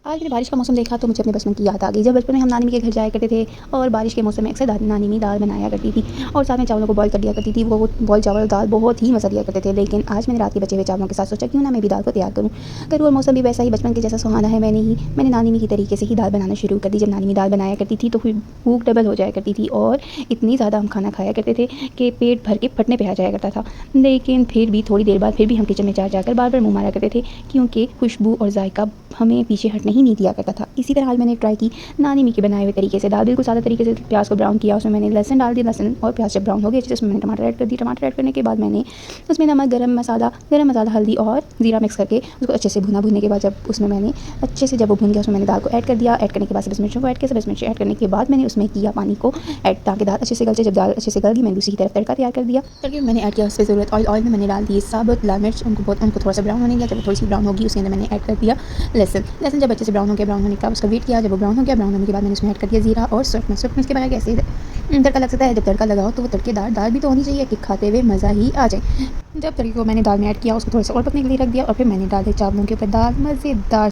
आज मैंने बारिश का मौसम देखा तो मुझे अपने बचपन की याद आ गई। जब बचपन में हम नानी के घर जाया करते थे और बारिश के मौसम में अक्सर नानी मी दाल बनाया करती थी और साथ में चावलों को बॉयल कर दिया करती थी। वो बॉयल चावल दाल बहुत ही मज़ा दिया करते थे। लेकिन आज मैंने रात के बचे हुए चावलों के साथ सोचा क्यों ना मैं भी दाल को तैयार करूँ और मौसम भी वैसा ही बचपन के जैसा सुहाना है। मैंने नानी मी की तरीके से ही दाल बनाना शुरू कर दी। जब नानी मी दाल बनाया करती थी तो फिर भूख डबल हो जाया करती थी और इतनी ज़्यादा हम खाना खाया करते थे कि पेट भर के फटने पे आ जाया करता था। लेकिन फिर भी थोड़ी देर बाद फिर भी हम किचन में जाकर बार बार मुँह मारा करते थे क्योंकि खुशबू और जायका हमें पीछे हटने ही नहीं दिया करता था। इसी तरह आज मैंने ट्राई की नानी मी के बनाए हुए तरीके से दाल। बिल्कुल सादा तरीके से प्याज को ब्राउन किया, उसमें मैंने लहसुन डाल दिया। लहसुन और प्याज जब ब्राउन हो गए उसमें मैंने टमाटर ऐड कर दिया। टमाटर ऐड करने के बाद मैंने उसमें नमक, गरम मसाला, हल्दी और ज़ीरा मिक्स करके उसको अच्छे से भुना। भुनने के बाद जब उसमें मैंने अच्छे से जब वो भुन गया उसमें मैंने दाल को ऐड कर दिया। ऐड करने के बाद सब्ज़ी मिर्चों को ऐड किया। सब्ज़ी मिर्ची ऐड करने के बाद मैंने उसमें किया पानी को ऐड ताकि दाल अच्छे से गल जाए। जब दाल अच्छे से गल गई मैंने दूसरी तरफ तड़का तैयार कर दिया। तड़के में मैंने ऐड किया उस पर ज़रूरत ऑयल में मैंने डाल दिए साबुत लाल मिर्च। उनको थोड़ा सा ब्राउन होने दिया। जब थोड़ी सी ब्राउन होगी उसके अंदर मैंने ऐड कर दिया लहसुन। जब अच्छे से ब्राउन हो गया, ब्राउन होने का उसका वेट किया। जब वो ब्राउन हो गया, ब्राउन होने के बाद मैंने उसमें ऐड कर दिया जीरा और सूरख मिर्च के बाद कैसे तड़का लग सकता है। जब तड़का लगाओ तो वो तड़केदार दाल भी तो होनी चाहिए कि खाते हुए मज़ा ही आ जाए। जब तड़के को मैंने दाल में ऐड किया उसको थोड़ा सा और पकने के लिए रख दिया और फिर मैंने डाले चावलों के ऊपर दाल। मज़ेदार